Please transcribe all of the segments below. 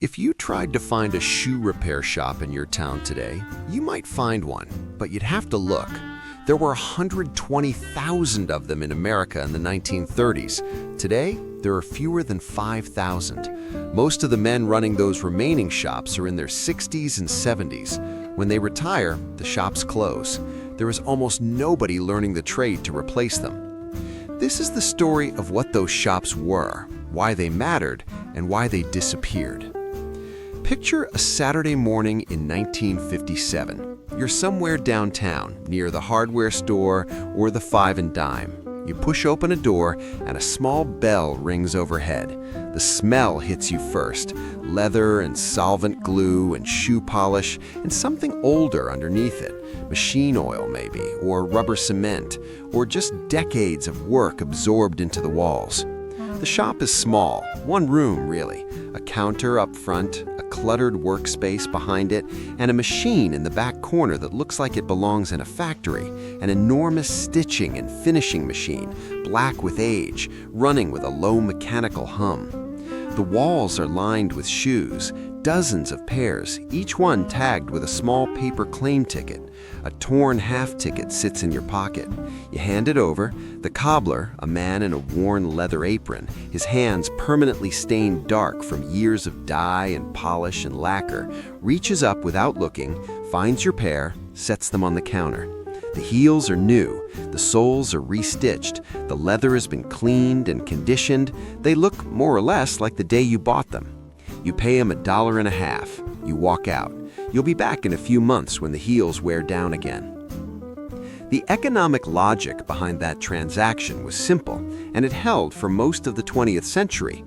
If you tried to find a shoe repair shop in your town today, you might find one, but you'd have to look. There were 120,000 of them in America in the 1930s. Today, there are fewer than 5,000. Most of the men running those remaining shops are in their 60s and 70s. When they retire, the shops close. There is almost nobody learning the trade to replace them. This is the story of what those shops were, why they mattered, and why they disappeared. Picture a Saturday morning in 1957. You're somewhere downtown, near the hardware store or the Five and Dime. You push open a door and a small bell rings overhead. The smell hits you first, leather and solvent glue and shoe polish and something older underneath it, machine oil maybe, or rubber cement, or just decades of work absorbed into the walls. The shop is small, one room really, a counter up front, a cluttered workspace behind it, and a machine in the back corner that looks like it belongs in a factory, an enormous stitching and finishing machine, black with age, running with a low mechanical hum. The walls are lined with shoes, dozens of pairs, each one tagged with a small paper claim ticket. A torn half ticket sits in your pocket. You hand it over. The cobbler, a man in a worn leather apron, his hands permanently stained dark from years of dye and polish and lacquer, reaches up without looking, finds your pair, sets them on the counter. The heels are new, the soles are restitched, the leather has been cleaned and conditioned. They look more or less like the day you bought them. You pay him $1.50. You walk out. You'll be back in a few months when the heels wear down again. The economic logic behind that transaction was simple, and it held for most of the 20th century.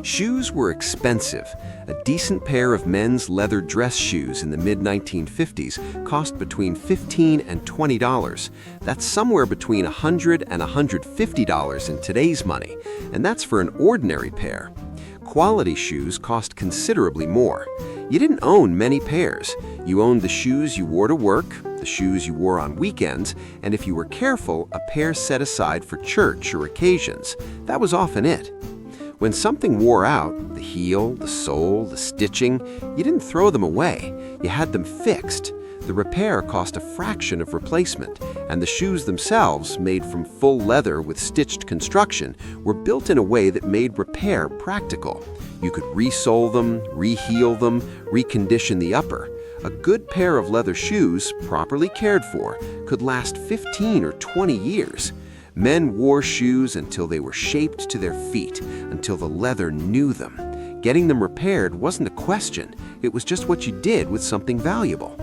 Shoes were expensive. A decent pair of men's leather dress shoes in the mid-1950s cost between $15 and $20. That's somewhere between $100 and $150 in today's money, and that's for an ordinary pair. Quality shoes cost considerably more. You didn't own many pairs. You owned the shoes you wore to work, the shoes you wore on weekends, and if you were careful, a pair set aside for church or occasions. That was often it. When something wore out, the heel, the sole, the stitching, you didn't throw them away. You had them fixed. The repair cost a fraction of replacement, and the shoes themselves, made from full leather with stitched construction, were built in a way that made repair practical. You could re-sole them, re-heel them, recondition the upper. A good pair of leather shoes, properly cared for, could last 15 or 20 years. Men wore shoes until they were shaped to their feet, until the leather knew them. Getting them repaired wasn't a question. It was just what you did with something valuable.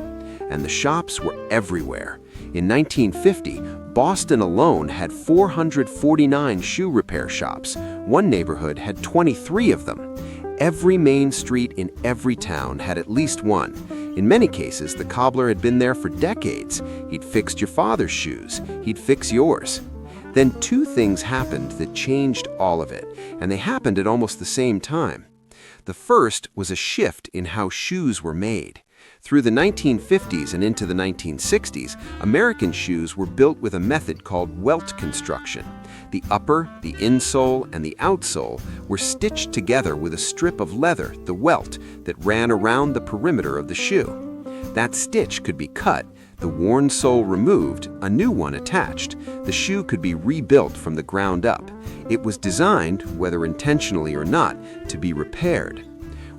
And the shops were everywhere. In 1950, Boston alone had 449 shoe repair shops. One neighborhood had 23 of them. Every main street in every town had at least one. In many cases, the cobbler had been there for decades. He'd fixed your father's shoes. He'd fix yours. Then two things happened that changed all of it, and they happened at almost the same time. The first was a shift in how shoes were made. Through the 1950s and into the 1960s, American shoes were built with a method called welt construction. The upper, the insole, and the outsole were stitched together with a strip of leather, the welt, that ran around the perimeter of the shoe. That stitch could be cut, the worn sole removed, a new one attached. The shoe could be rebuilt from the ground up. It was designed, whether intentionally or not, to be repaired.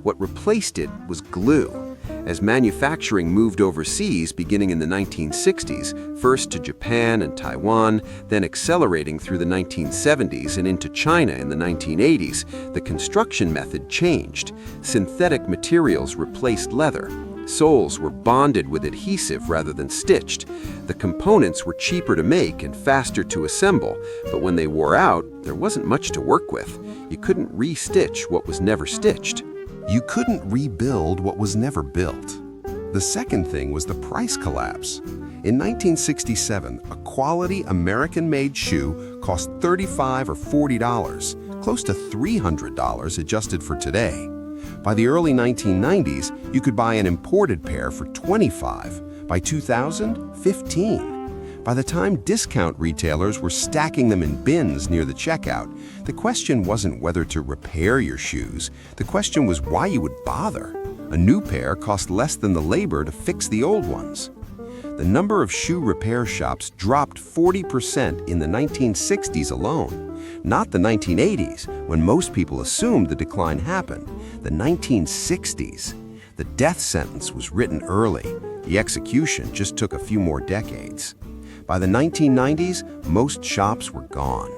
What replaced it was glue. As manufacturing moved overseas beginning in the 1960s, first to Japan and Taiwan, then accelerating through the 1970s and into China in the 1980s, the construction method changed. Synthetic materials replaced leather. Soles were bonded with adhesive rather than stitched. The components were cheaper to make and faster to assemble, but when they wore out, there wasn't much to work with. You couldn't re-stitch what was never stitched. You couldn't rebuild what was never built. The second thing was the price collapse. In 1967, a quality American-made shoe cost $35 or $40, close to $300 adjusted for today. By the early 1990s, you could buy an imported pair for $25. By 2000, $15. By the time discount retailers were stacking them in bins near the checkout, the question wasn't whether to repair your shoes. The question was why you would bother. A new pair cost less than the labor to fix the old ones. The number of shoe repair shops dropped 40% in the 1960s alone. Not the 1980s, when most people assumed the decline happened. The 1960s. The death sentence was written early. The execution just took a few more decades. By the 1990s, most shops were gone.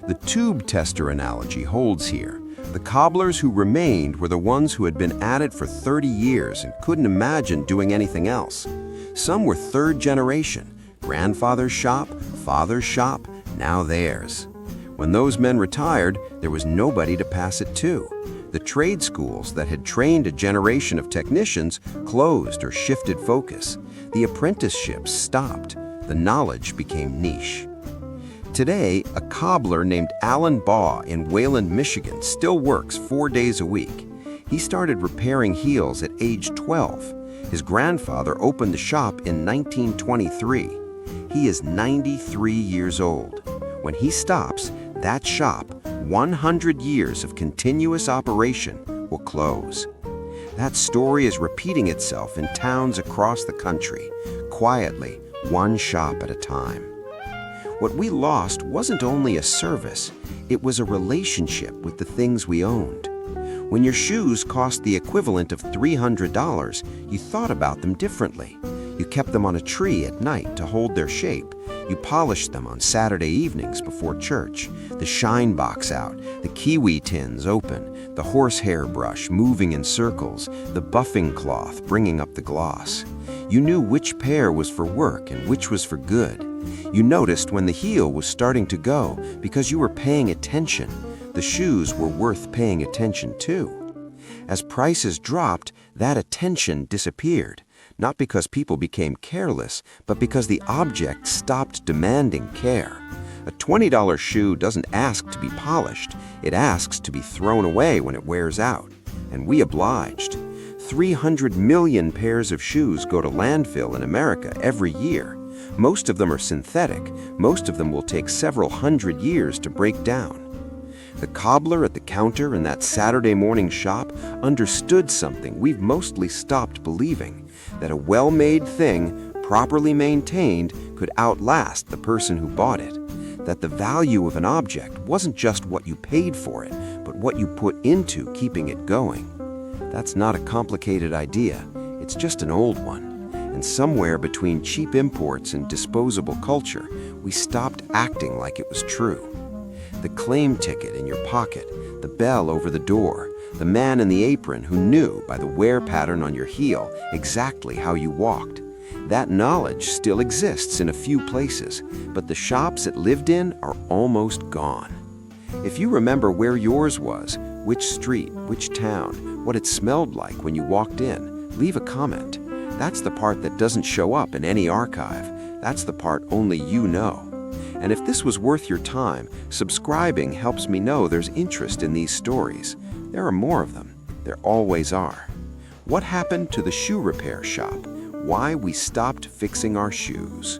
The tube tester analogy holds here. The cobblers who remained were the ones who had been at it for 30 years and couldn't imagine doing anything else. Some were third generation, grandfather's shop, father's shop, now theirs. When those men retired, there was nobody to pass it to. The trade schools that had trained a generation of technicians closed or shifted focus. The apprenticeships stopped. The knowledge became niche. Today, a cobbler named Alan Baugh in Wayland, Michigan still works 4 days a week. He started repairing heels at age 12. His grandfather opened the shop in 1923. He is 93 years old. When he stops, that shop, 100 years of continuous operation, will close. That story is repeating itself in towns across the country, quietly, one shop at a time. What we lost wasn't only a service, it was a relationship with the things we owned. When your shoes cost the equivalent of $300, you thought about them differently. You kept them on a tree at night to hold their shape. You polished them on Saturday evenings before church. The shine box out, the kiwi tins open, the horsehair brush moving in circles, the buffing cloth bringing up the gloss. You knew which pair was for work and which was for good. You noticed when the heel was starting to go because you were paying attention. The shoes were worth paying attention to. As prices dropped, that attention disappeared, not because people became careless, but because the object stopped demanding care. A $20 shoe doesn't ask to be polished, it asks to be thrown away when it wears out. And we obliged. 300 million pairs of shoes go to landfill in America every year. Most of them are synthetic. Most of them will take several hundred years to break down. The cobbler at the counter in that Saturday morning shop understood something we've mostly stopped believing, that a well-made thing, properly maintained, could outlast the person who bought it. That the value of an object wasn't just what you paid for it, but what you put into keeping it going. That's not a complicated idea, it's just an old one. And somewhere between cheap imports and disposable culture, we stopped acting like it was true. The claim ticket in your pocket, the bell over the door, the man in the apron who knew by the wear pattern on your heel exactly how you walked. That knowledge still exists in a few places, but the shops it lived in are almost gone. If you remember where yours was, which street, which town, what it smelled like when you walked in, leave a comment. That's the part that doesn't show up in any archive. That's the part only you know. And if this was worth your time, subscribing helps me know there's interest in these stories. There are more of them. There always are. What happened to the shoe repair shop? Why we stopped fixing our shoes?